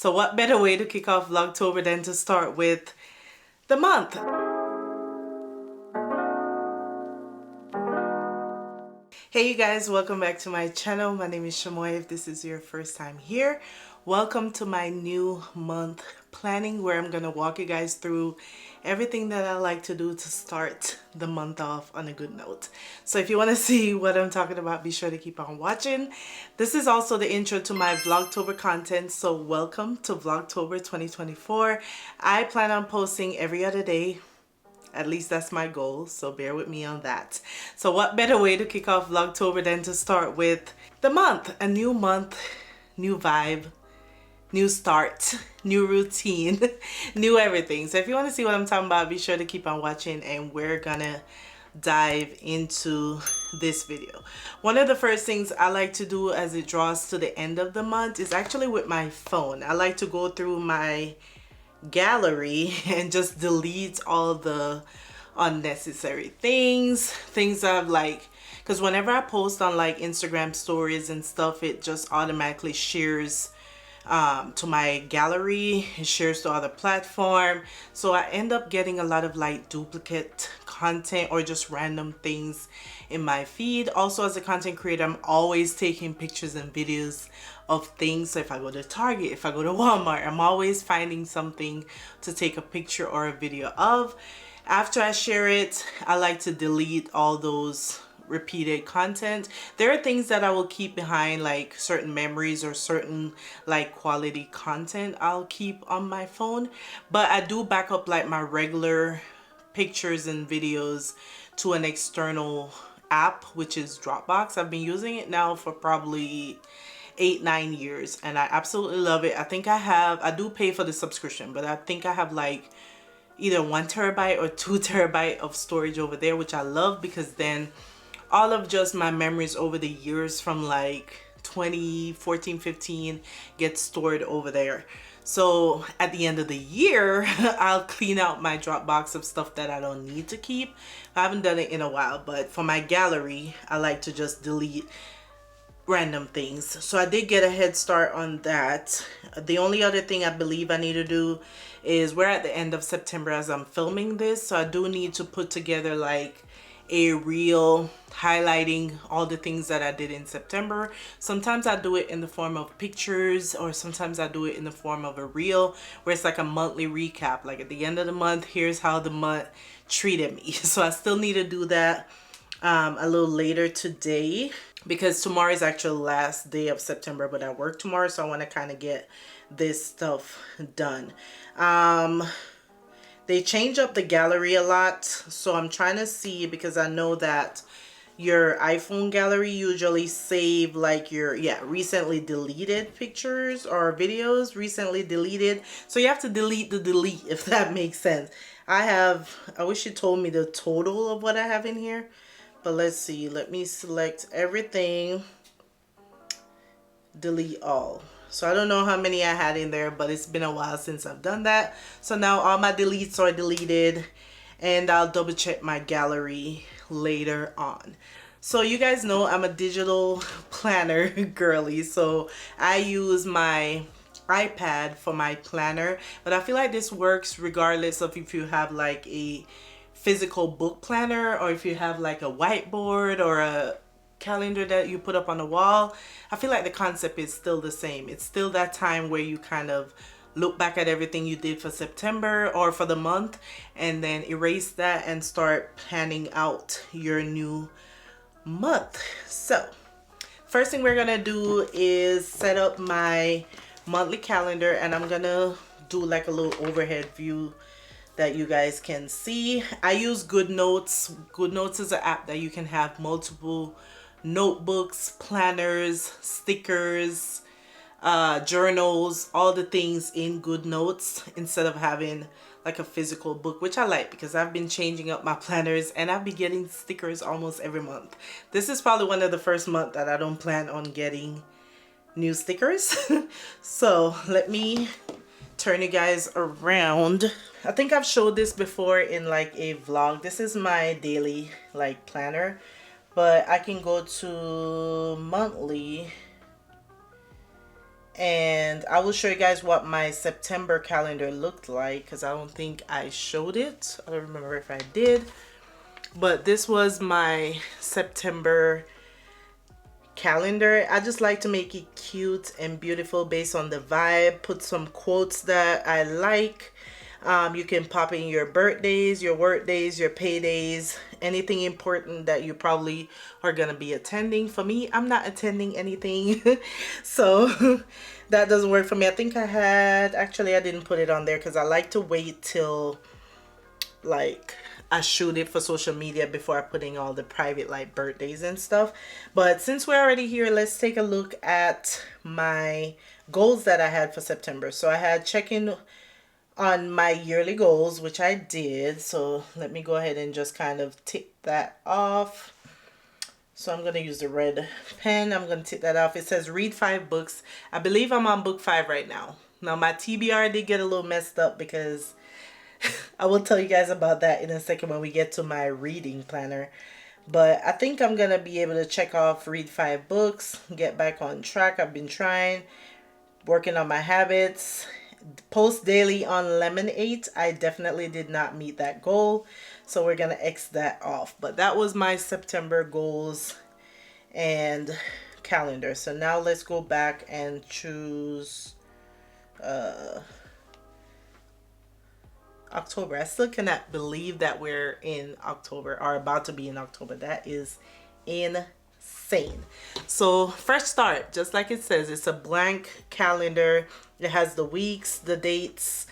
So what better way to kick off Vlogtober than to start with the month? Hey you guys, welcome back to my channel. My name is Shamoya. If this is your first time here, welcome to my new month planning where I'm gonna walk you guys through everything that I like to do to start the month off on a good note. So if you want to see what I'm talking about, be sure to keep on watching. This is also the intro to my Vlogtober content, so welcome to Vlogtober 2024. I plan on posting every other day. At least that's my goal, so bear with me on that. So what better way to kick off Vlogtober than to start with the month? A new month, new vibe, new start, new routine, new everything. So if you want to see what I'm talking about, be sure to keep on watching and we're gonna dive into this video. One of the first things I like to do as it draws to the end of the month is actually with my phone. I like to go through my gallery and just delete all the unnecessary things I've like, because whenever I post on like Instagram stories and stuff, it just automatically shares to my gallery, it shares to other platform, so I end up getting a lot of like duplicate content or just random things in my feed. Also, as a content creator, I'm always taking pictures and videos of things. So if I go to Target, if I go to Walmart, I'm always finding something to take a picture or a video of. After I share it, I like to delete all those repeated content. There are things that I will keep behind, like certain memories or certain like quality content I'll keep on my phone, but I do back up like my regular pictures and videos to an external app, which is Dropbox. I've been using it now for probably 8-9 years and I absolutely love it. I think I do pay for the subscription, but I think I have like either 1 terabyte or 2 terabyte of storage over there, which I love because then all of just my memories over the years from like 2014, 15 get stored over there. So at the end of the year, I'll clean out my Dropbox of stuff that I don't need to keep. I haven't done it in a while, but for my gallery, I like to just delete random things. So I did get a head start on that. The only other thing I believe I need to do is we're at the end of September as I'm filming this, so I do need to put together like a reel highlighting all the things that I did in September. Sometimes I do it in the form of pictures, or sometimes I do it in the form of a reel where it's like a monthly recap, like at the end of the month, here's how the month treated me. So I still need to do that a little later today, because tomorrow is actually the last day of September, but I work tomorrow, so I want to kind of get this stuff done. They change up the gallery a lot, so I'm trying to see, because I know that your iPhone gallery usually save like your recently deleted pictures or videos, recently deleted, so you have to delete the delete, if that makes sense. I wish you told me the total of what I have in here, but let's see. Let me select everything, delete all. So I don't know how many I had in there, but it's been a while since I've done that. So now all my deletes are deleted, and I'll double check my gallery later on. So you guys know I'm a digital planner girly, so I use my iPad for my planner, but I feel like this works regardless of if you have like a physical book planner or if you have like a whiteboard or a calendar that you put up on the wall. I feel like the concept is still the same. It's still that time where you kind of look back at everything you did for September or for the month and then erase that and start planning out your new month. So first thing we're gonna do is set up my monthly calendar, and I'm gonna do like a little overhead view that you guys can see. I use GoodNotes. GoodNotes is an app that you can have multiple notebooks, planners, stickers, journals, all the things in GoodNotes instead of having like a physical book, which I like because I've been changing up my planners and I've been getting stickers almost every month. This is probably one of the first months that I don't plan on getting new stickers. So let me turn you guys around. I think I've showed this before in like a vlog. This is my daily like planner, but I can go to monthly and I will show you guys what my September calendar looked like, because I don't think I showed it. I don't remember if I did, but this was my September calendar. I just like to make it cute and beautiful based on the vibe. Put some quotes that I like. You can pop in your birthdays, your work days, your paydays, anything important that you probably are going to be attending. For me, I'm not attending anything. So that doesn't work for me. I think I had, actually I didn't put it on there because I like to wait till like I shoot it for social media before I put in all the private like birthdays and stuff. But since we're already here, let's take a look at my goals that I had for September. So I had check-in on my yearly goals, which I did. So let me go ahead and just kind of tick that off. So I'm going to use the red pen. I'm going to tick that off. It says read 5 books. I believe I'm on book 5 right now. Now my TBR did get a little messed up because I will tell you guys about that in a second when we get to my reading planner. But I think I'm going to be able to check off read 5 books, get back on track. I've been trying, working on my habits. Post daily on Lemon 8. I definitely did not meet that goal, so we're gonna X that off. But that was my September goals and calendar. So now let's go back and choose October. I still cannot believe that we're in October, or about to be in October. That is insane. So fresh start, just like it says, it's a blank calendar. It has the weeks, the dates,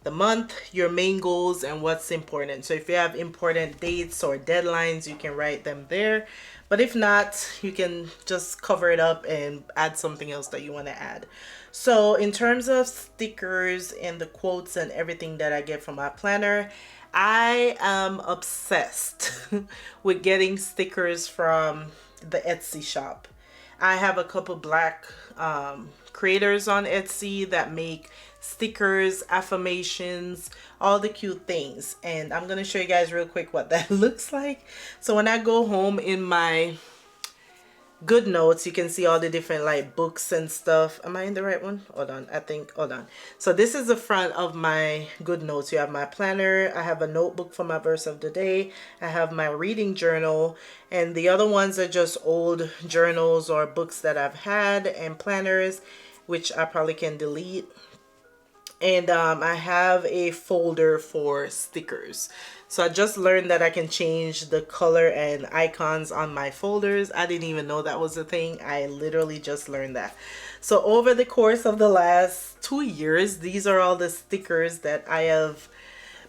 the month, your main goals, and what's important. So if you have important dates or deadlines, you can write them there. But if not, you can just cover it up and add something else that you want to add. So in terms of stickers and the quotes and everything that I get from my planner, I am obsessed with getting stickers from the Etsy shop. I have a couple black creators on Etsy that make stickers, affirmations, all the cute things, and I'm gonna show you guys real quick what that looks like. So when I go home in my good notes, you can see all the different like books and stuff. Am I in the right one? Hold on, I think, hold on. So this is the front of my good notes. You have my planner, I have a notebook for my verse of the day, I have my reading journal, and the other ones are just old journals or books that I've had, and planners which I probably can delete. And I have a folder for stickers. So I just learned that I can change the color and icons on my folders. I didn't even know that was a thing. I literally just learned that. So over the course of the last 2 years, these are all the stickers that I have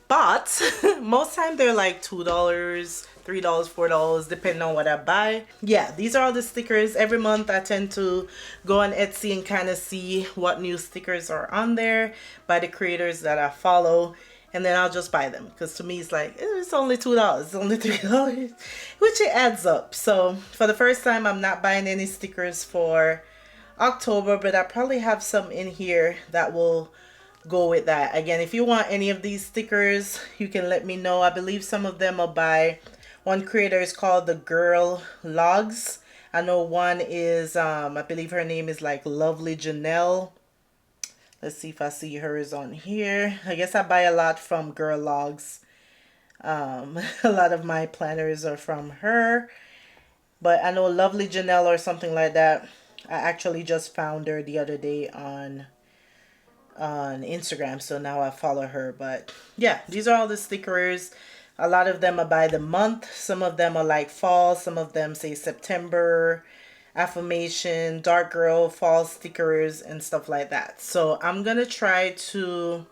bought. Most time they're like $2, $3, $4, depending on what I buy. Yeah, these are all the stickers. Every month I tend to go on Etsy and kind of see what new stickers are on there by the creators that I follow, and then I'll just buy them, because to me it's like, it's only $2, it's only $3, which it adds up. So for the first time, I'm not buying any stickers for October, but I probably have some in here that will go with that. Again, if you want any of these stickers, you can let me know. I believe some of them are by one creator. Is called the Girl Logs. I know one is I believe her name is like Lovely Janelle. Let's see if I see hers on here. I guess I buy a lot from Girl Logs. A lot of my planners are from her, but I know Lovely Janelle or something like that. I actually just found her the other day on Instagram, so now I follow her. But yeah, these are all the stickers. A lot of them are by the month. Some of them are like fall, some of them say September, affirmation, dark girl, fall stickers and stuff like that. So I'm gonna try to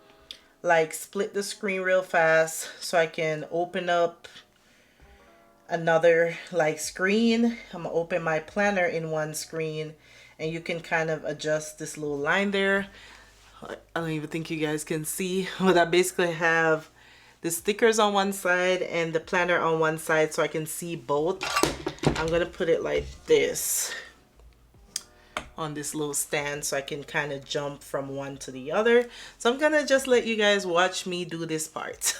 like split the screen real fast so I can open up another like screen. I'm gonna open my planner in one screen, and you can kind of adjust this little line there. I don't even think you guys can see, but I basically have the stickers on one side and the planner on one side, so I can see both. I'm gonna put it like this on this little stand so I can kind of jump from one to the other. So I'm gonna just let you guys watch me do this part.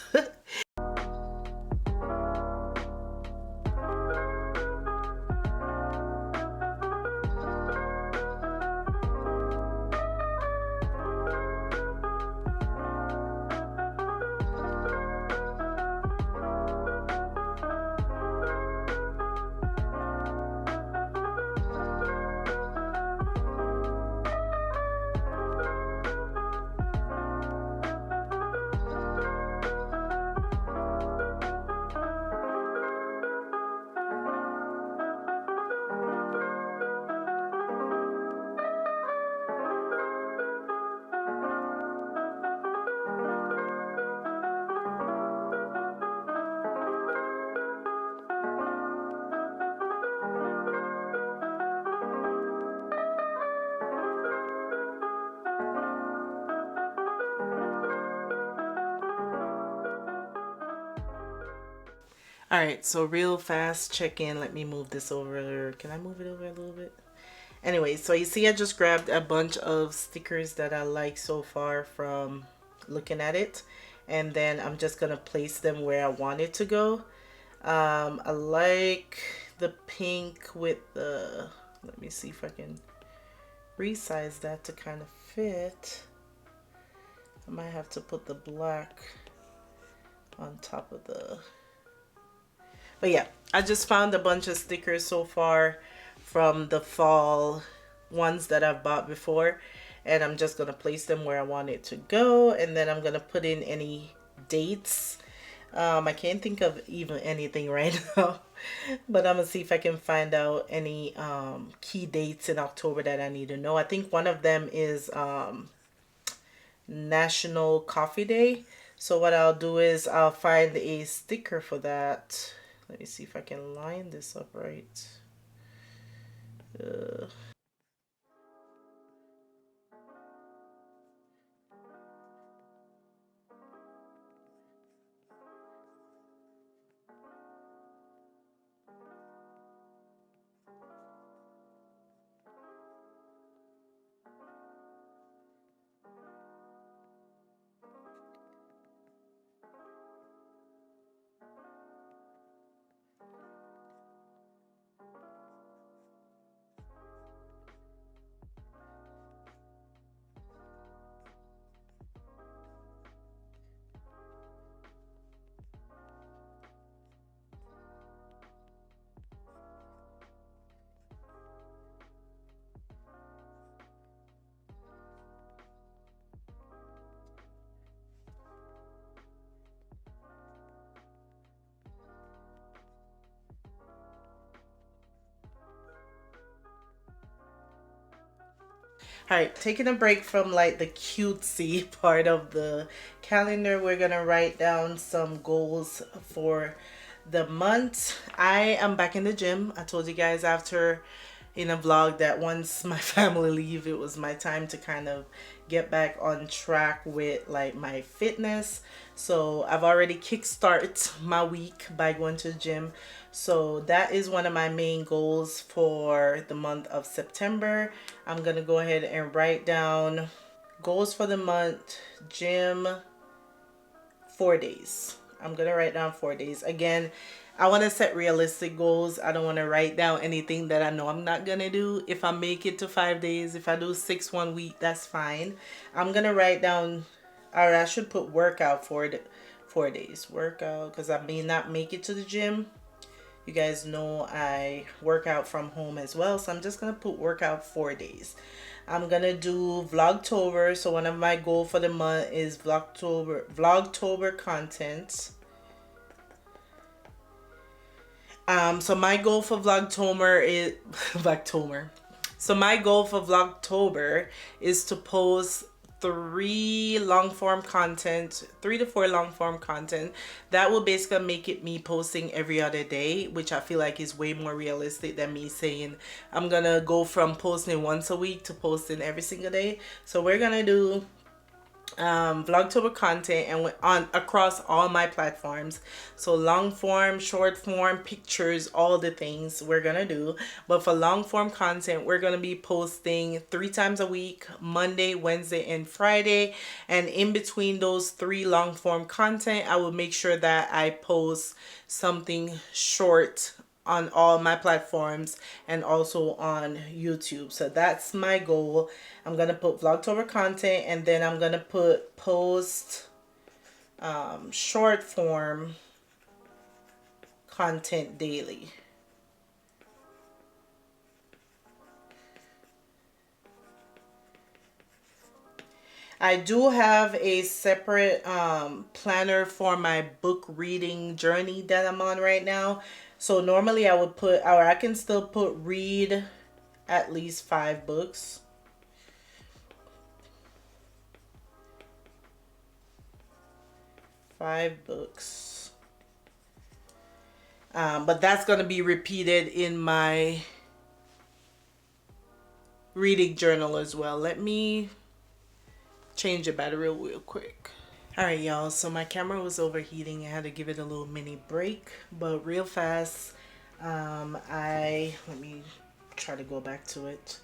All right, so real fast check in. Let me move this over. Can I move it over a little bit? Anyway, so you see I just grabbed a bunch of stickers that I like so far from looking at it. And then I'm just going to place them where I want it to go. I like the pink with the, let me see if I can resize that to kind of fit. I might have to put the black on top of the, but yeah, I just found a bunch of stickers so far from the fall ones that I've bought before, and I'm just gonna place them where I want it to go, and then I'm gonna put in any dates. I can't think of even anything right now, but I'm gonna see if I can find out any key dates in October that I need to know. I think one of them is National Coffee Day. So what I'll do is I'll find a sticker for that. Let me see if I can line this up right. All right, taking a break from like the cutesy part of the calendar, we're gonna write down some goals for the month. I am back in the gym. I told you guys after in a vlog that once my family leave, it was my time to kind of get back on track with like my fitness. So I've already kickstart my week by going to the gym. So that is one of my main goals for the month of September. I'm gonna go ahead and write down goals for the month, gym, 4 days. I'm gonna write down 4 days. Again, I want to set realistic goals. I don't want to write down anything that I know I'm not gonna do. If I make it to 5 days, if I do 6 one week, that's fine. I'm gonna write down, or I should put workout for the 4 days. Workout, because I may not make it to the gym. You guys know I work out from home as well, so I'm just gonna put workout 4 days. I'm gonna do Vlogtober. So one of my goals for the month is Vlogtober content. So my goal for Vlogtober is Vlogtober. So my goal for Vlogtober is to post 3 long form content, 3 to 4 long form content. That will basically make it me posting every other day, which I feel like is way more realistic than me saying I'm gonna go from posting once a week to posting every single day. So we're gonna do Vlogtober content and on across all my platforms. So long form, short form, pictures, all the things we're gonna do. But for long form content, we're gonna be posting 3 times a week, Monday, Wednesday, and Friday. And in between those 3 long form content, I will make sure that I post something short on all my platforms and also on YouTube. So that's my goal. I'm gonna put Vlogtober content, and then I'm gonna put post short form content daily. I do have a separate planner for my book reading journey that I'm on right now. So normally I would put, or I can still put read at least 5 books. But that's going to be repeated in my reading journal as well. Let me change the battery real quick. All right, y'all. So my camera was overheating. I had to give it a little mini break, but real fast. Let me try to go back to it.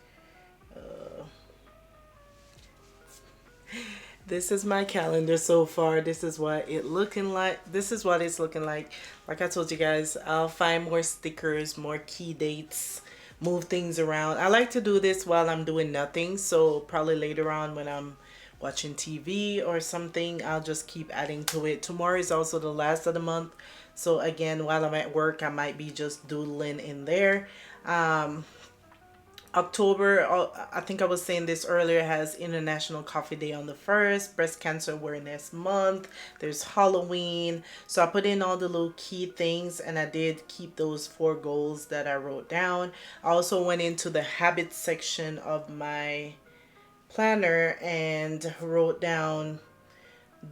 This is my calendar so far. This is what it looking like. This is what it's looking like. Like I told you guys, I'll find more stickers, more key dates, move things around. I like to do this while I'm doing nothing. So probably later on when I'm watching TV or something, I'll just keep adding to it. Tomorrow is also the last of the month. So again, while I'm at work, I might be just doodling in there. October, I think I was saying this earlier, has International Coffee Day on the 1st, Breast Cancer Awareness Month, there's Halloween. So I put in all the little key things and I did keep those 4 goals that I wrote down. I also went into the habits section of my planner and wrote down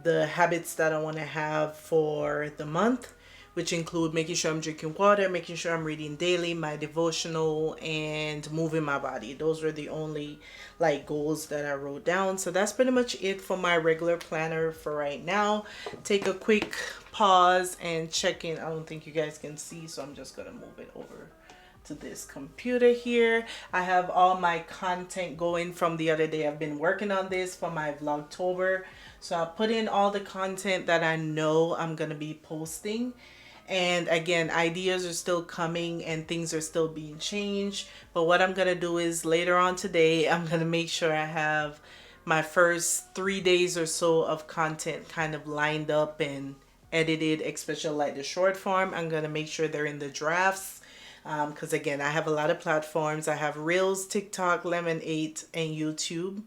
the habits that I want to have for the month, which include making sure I'm drinking water, making sure I'm reading daily, my devotional, and moving my body. Those were the only like goals that I wrote down. So that's pretty much it for my regular planner for right now. Take a quick pause and check in. I don't think you guys can see, so I'm just gonna move it over to this computer here. I have all my content going from the other day. I've been working on this for my Vlogtober. So I put in all the content that I know I'm going to be posting. And again, ideas are still coming and things are still being changed. But what I'm going to do is later on today, I'm going to make sure I have my first 3 days or so of content kind of lined up and edited, especially like the short form. I'm going to make sure they're in the drafts. Because again, I have a lot of platforms. I have Reels, TikTok, Lemon8, and YouTube.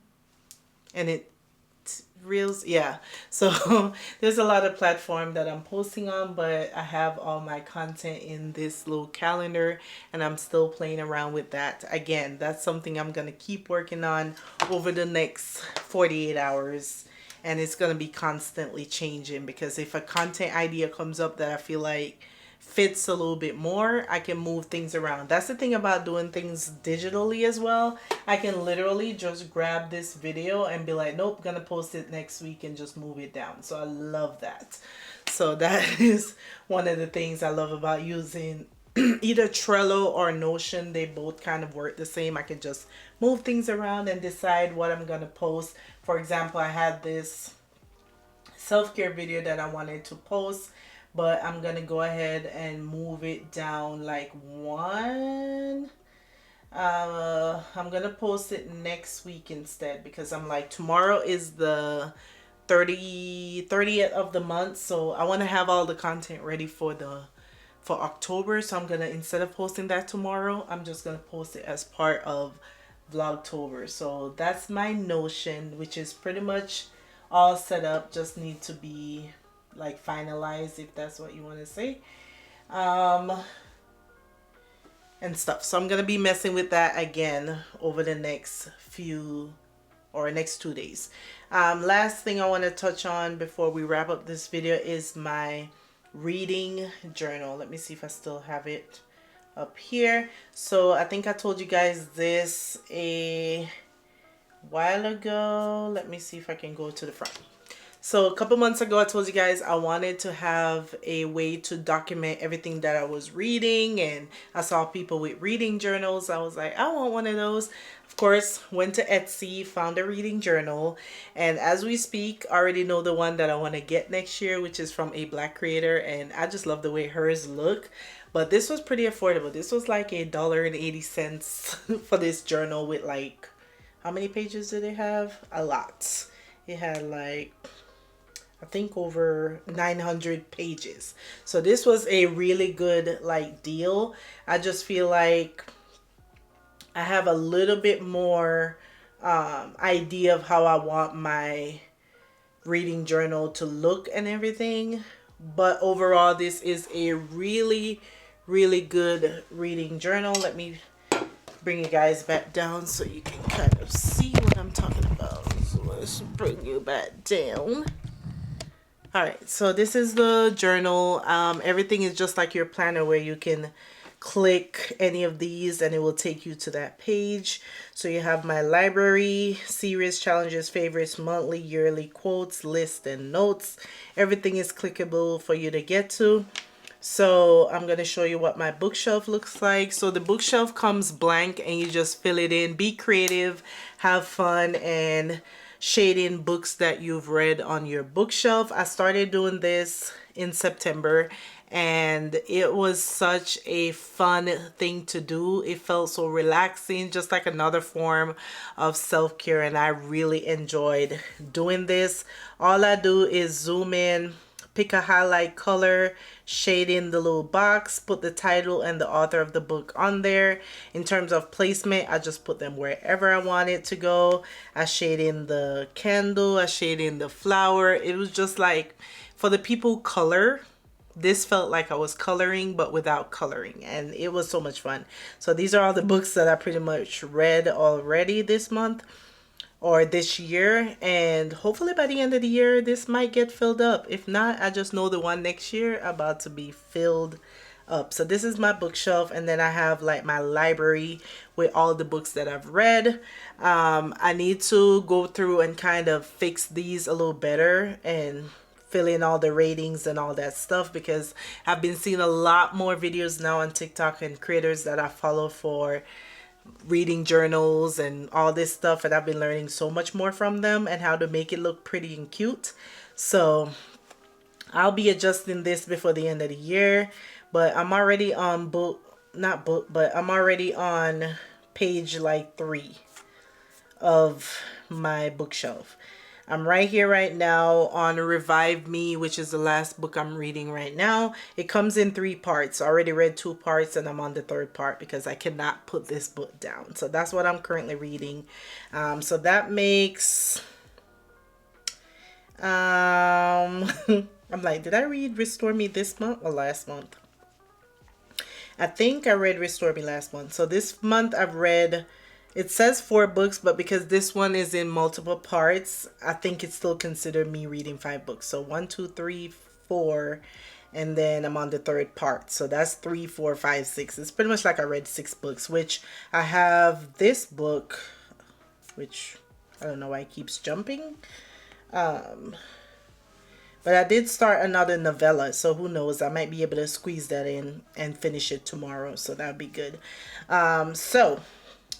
And it Reels, yeah. So there's a lot of platform that I'm posting on, but I have all my content in this little calendar and I'm still playing around with that. Again, that's something I'm going to keep working on over the next 48 hours. And it's going to be constantly changing because if a content idea comes up that I feel like fits a little bit more, I can move things around. That's the thing about doing things digitally as well. I can literally just grab this video and be like, nope, gonna post it next week and just move it down. So I love that. So that is one of the things I love about using either Trello or Notion. They both kind of work the same. I can just move things around and decide what I'm gonna post. For example, I had this self-care video that I wanted to post, but I'm gonna go ahead and move it down like one. I'm gonna post it next week instead because I'm like, tomorrow is the 30th of the month, so I want to have all the content ready for October. So I'm gonna, instead of posting that tomorrow, I'm just gonna post it as part of Vlogtober. So that's my Notion, which is pretty much all set up, just need to be like finalized, if that's what you want to say, and stuff. So I'm gonna be messing with that again over the next few or next 2 days. Last thing I want to touch on before we wrap up this video is my reading journal. Let me see if I still have it up here. So I think I told you guys this a while ago. Let me see if I can go to the front. So a couple months ago, I told you guys I wanted to have a way to document everything that I was reading, and I saw people with reading journals. I was like, I want one of those. Of course, went to Etsy, found a reading journal, and as we speak, I already know the one that I want to get next year, which is from a Black creator, and I just love the way hers look. But this was pretty affordable. This was like $1.80 for this journal with like, how many pages did it have? A lot. It had like, I think over 900 pages. So this was a really good like deal. I just feel like I have a little bit more idea of how I want my reading journal to look and everything. But overall, this is a really, really good reading journal. Let me bring you guys back down so you can kind of see what I'm talking about. So let's bring you back down. All right, so this is the journal. Everything is just like your planner where you can click any of these and it will take you to that page. So you have my library, series, challenges, favorites, monthly, yearly, quotes, list, and notes. Everything is clickable for you to get to. So I'm going to show you what my bookshelf looks like. So the bookshelf comes blank and you just fill it in. Be creative, have fun, and shade in books that you've read on your bookshelf. I started doing this in September and it was such a fun thing to do. It felt so relaxing, just like another form of self-care, and I really enjoyed doing this. All I do is zoom in, pick a highlight color, shade in the little box, put the title and the author of the book on there. In terms of placement, I just put them wherever I want it to go. I shade in the candle, I shade in the flower. It was just like, for the people who color, this felt like I was coloring but without coloring, and it was so much fun. So these are all the books that I pretty much read already this month or this year, and hopefully by the end of the year this might get filled up. If not, I just know the one next year about to be filled up. So this is my bookshelf, and then I have like my library with all the books that I've read. I need to go through and kind of fix these a little better and fill in all the ratings and all that stuff, because I've been seeing a lot more videos now on TikTok and creators that I follow for reading journals and all this stuff, and I've been learning so much more from them and how to make it look pretty and cute. So I'll be adjusting this before the end of the year, but I'm already on I'm already on page like 3 of my bookshelf. I'm right here right now on Revive Me, which is the last book I'm reading right now. It comes in 3 parts. I already read 2 parts and I'm on the 3rd part because I cannot put this book down. So that's what I'm currently reading. So that makes... I'm like, did I read Restore Me this month or last month? I think I read Restore Me last month. So this month I've read... It says 4 books, but because this one is in multiple parts, I think it's still considered me reading 5 books. So 1, 2, 3, 4, and then I'm on the 3rd part. So that's 3, 4, 5, 6. It's pretty much like I read 6 books, which I have this book, which I don't know why it keeps jumping. But I did start another novella, so who knows, I might be able to squeeze that in and finish it tomorrow, so that'd be good. So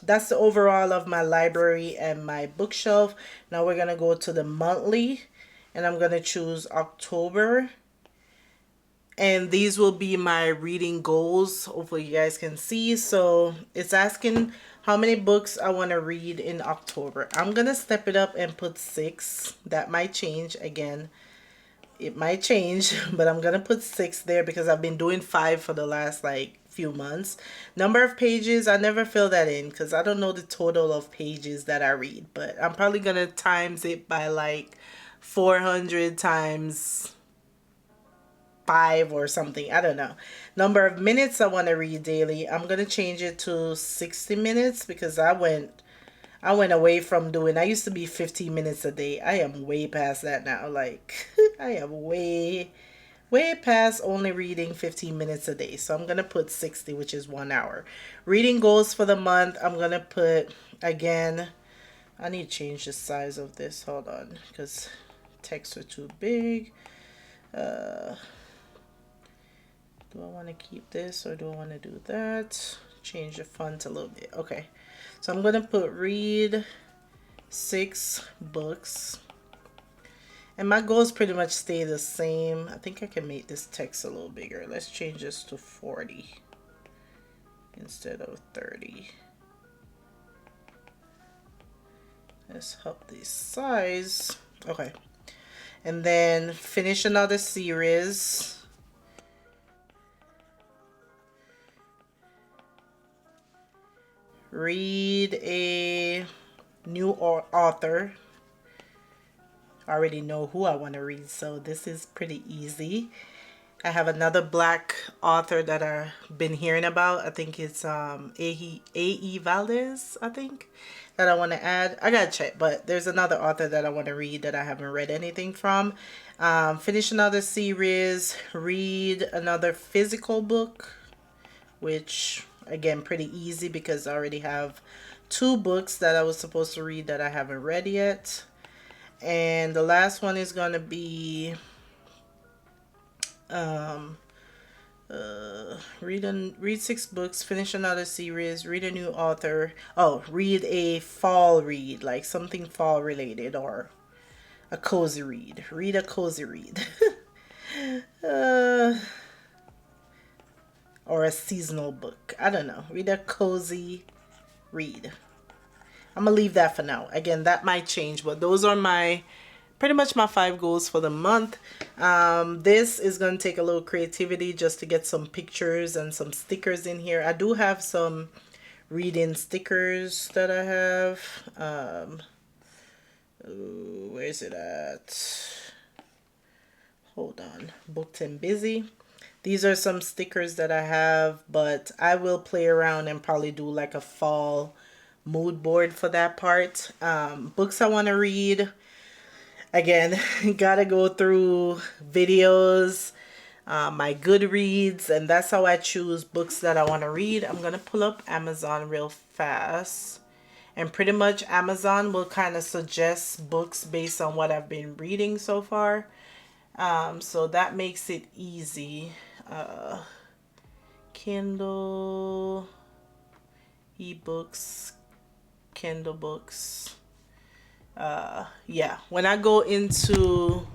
that's the overall of my library and my bookshelf. Now we're gonna go to the monthly, and I'm gonna choose October, and these will be my reading goals. Hopefully you guys can see. So it's asking how many books I want to read in October. I'm gonna step it up and put 6. That might change again. It might change, but I'm gonna put 6 there because I've been doing 5 for the last like few months. Number of pages, I never fill that in because I don't know the total of pages that I read, but I'm probably gonna times it by like 400 times 5 or something. I don't know. Number of minutes I want to read daily, I'm gonna change it to 60 minutes because I went away from doing, I used to be 15 minutes a day. I am way past that now. Like I am way past only reading 15 minutes a day. So I'm going to put 60, which is 1 hour. Reading goals for the month, I'm going to put, again, I need to change the size of this. Hold on, because texts are too big. Do I want to keep this or do I want to do that? Change the font a little bit. Okay. So I'm going to put read 6 books. And my goals pretty much stay the same. I think I can make this text a little bigger. Let's change this to 40 instead of 30. Let's up the size. Okay. And then finish another series. Read a new author. I already know who I want to read, so this is pretty easy. I have another Black author that I've been hearing about. I think it's A.E. Valdez, I think, that I want to add. I gotta check, but there's another author that I want to read that I haven't read anything from. Finish another series. Read another physical book. which again pretty easy because I already have 2 books that I was supposed to read that I haven't read yet. And the last one is gonna be read 6 books, finish another series, read a new author. Oh, read a fall read, like something fall related, or a cozy read. Read a cozy read. uh, or a seasonal book. I don't know. Read a cozy read. I'm gonna leave that for now. Again, that might change, but those are my pretty much my 5 goals for the month. This is gonna take a little creativity just to get some pictures and some stickers in here. I do have some reading stickers that I have. Where is it at? Hold on. Booked and busy. These are some stickers that I have, but I will play around and probably do like a fall mood board for that part. Books I want to read. Again, gotta go through videos, my Goodreads, and that's how I choose books that I want to read. I'm gonna pull up Amazon real fast, and pretty much Amazon will kind of suggest books based on what I've been reading so far. So that makes it easy. Kindle, ebooks, Kindle books. Yeah, when I go into,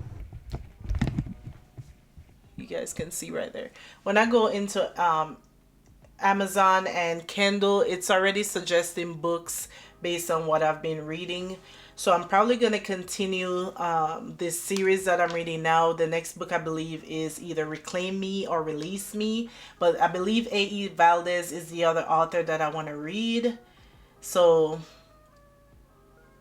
you guys can see right there, when I go into Amazon and Kindle, it's already suggesting books based on what I've been reading. So I'm probably going to continue this series that I'm reading now. The next book I believe is either Reclaim Me or Release Me, but I believe A.E. Valdez is the other author that I want to read. So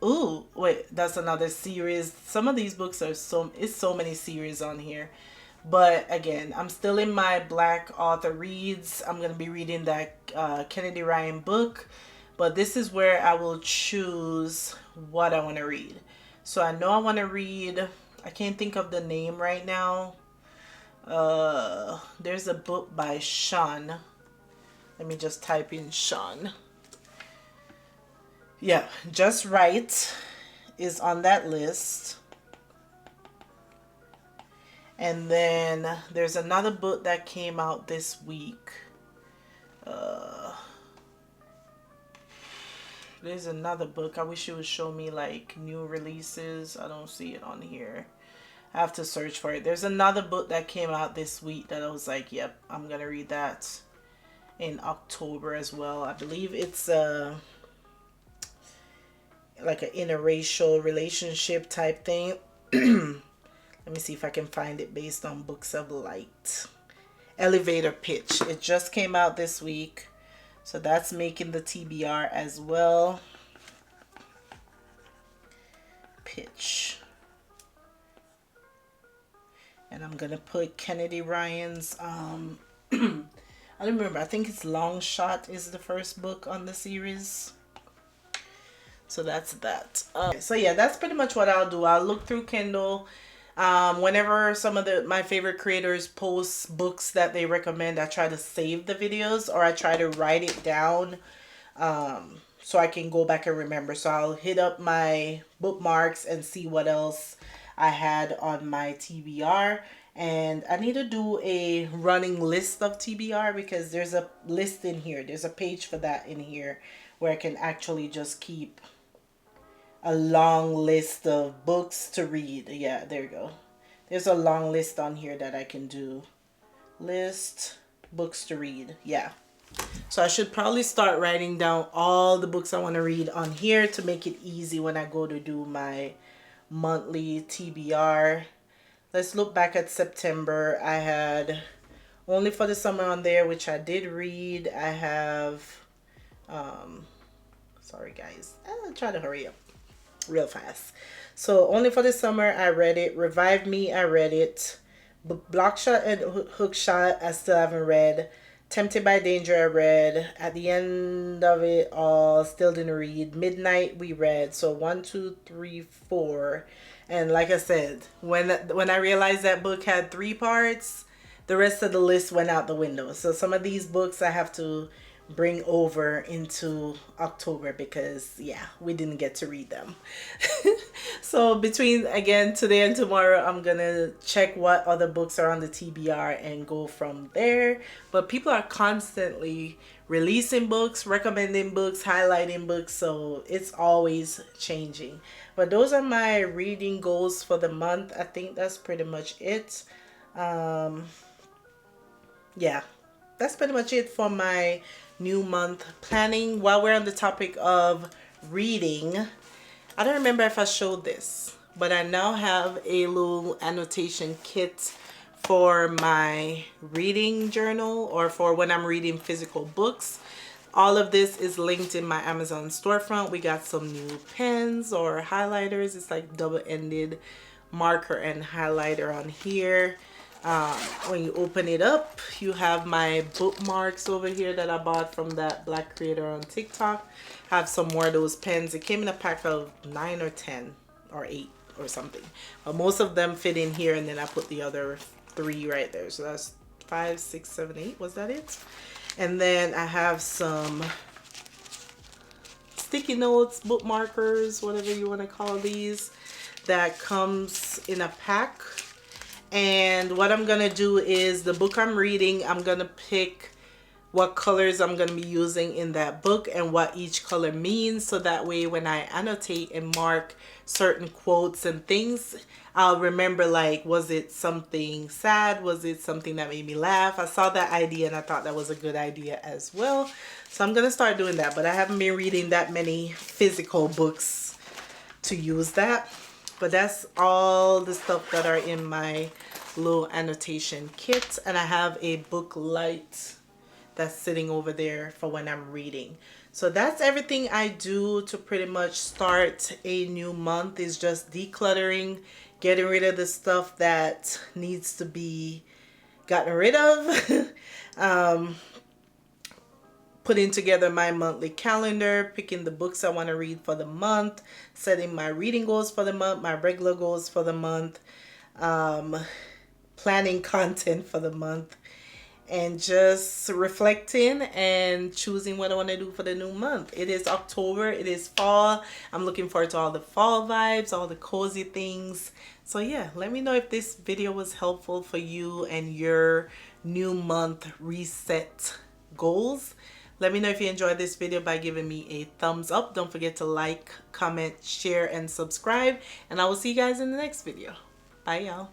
ooh, wait, that's another series. Some of these books are so many series on here. But again, I'm still in my Black author reads. I'm going to be reading that Kennedy Ryan book. But this is where I will choose what I want to read. So I know I want to read, I can't think of the name right now. There's a book by Sean. Let me just type in Sean. Yeah, Just Right is on that list. And then there's another book that came out this week. There's another book. I wish it would show me like new releases. I don't see it on here. I have to search for it. There's another book that came out this week that I was like, yep, I'm going to read that in October as well. I believe it's like an interracial relationship type thing. Let me see if I can find it based on Books of Light. Elevator Pitch. It just came out this week. So that's making the TBR as well. Pitch. And I'm going to put Kennedy Ryan's, I don't remember. I think it's Long Shot is the first book on the series. So that's that. So yeah, that's pretty much what I'll do. I'll look through Kindle. Whenever some of my favorite creators post books that they recommend, I try to save the videos or I try to write it down so I can go back and remember. So I'll hit up my bookmarks and see what else I had on my TBR. And I need to do a running list of TBR because there's a list in here. There's a page for that in here where I can actually just keep a long list of books to read. Yeah, there you go. There's a long list on here that I can do. List, books to read. Yeah. So I should probably start writing down all the books I want to read on here to make it easy when I go to do my monthly TBR. Let's look back at September. I had Only for the Summer on there, which I did read. I have, sorry guys, I'll try to hurry up real fast. So Only for the Summer, I read it. Revive Me, I read it. Blockshot and Hookshot, I still haven't read. Tempted by Danger, I read. At the End of It All, still didn't read. Midnight, we read. So 1, 2, 3, 4. And like I said, when I realized that book had 3 parts, the rest of the list went out the window. So some of these books I have to bring over into October because yeah, we didn't get to read them. So between again today and tomorrow, I'm gonna check what other books are on the TBR and go from there. But people are constantly releasing books, recommending books, highlighting books, so it's always changing. But those are my reading goals for the month. I think that's pretty much it. Yeah, that's pretty much it for my new month planning. While we're on the topic of reading, I don't remember if I showed this, but I now have a little annotation kit for my reading journal or for when I'm reading physical books. All of this is linked in my Amazon storefront. We got some new pens or highlighters. It's like double-ended marker and highlighter on here. When you open it up, you have my bookmarks over here that I bought from that black creator on TikTok. Have some more of those pens. It came in a pack of 9 or 10 or 8 or something. But most of them fit in here, and then I put the other 3 right there. So that's 5, 6, 7, 8. Was that it? And then I have some sticky notes, bookmarkers, whatever you want to call these, that comes in a pack. And what I'm gonna do is the book I'm reading, I'm gonna pick what colors I'm gonna be using in that book and what each color means, so that way when I annotate and mark certain quotes and things, I'll remember, like, was it something sad? Was it something that made me laugh? I saw that idea and I thought that was a good idea as well. So I'm gonna start doing that, but I haven't been reading that many physical books to use that. But that's all the stuff that are in my little annotation kit. And I have a book light that's sitting over there for when I'm reading. So that's everything I do to pretty much start a new month, is just decluttering, getting rid of the stuff that needs to be gotten rid of. Putting together my monthly calendar, picking the books I want to read for the month, setting my reading goals for the month, my regular goals for the month, planning content for the month, and just reflecting and choosing what I want to do for the new month. It is October, it is fall. I'm looking forward to all the fall vibes, all the cozy things. So yeah, let me know if this video was helpful for you and your new month reset goals. Let me know if you enjoyed this video by giving me a thumbs up. Don't forget to like, comment, share, and subscribe. And I will see you guys in the next video. Bye, y'all.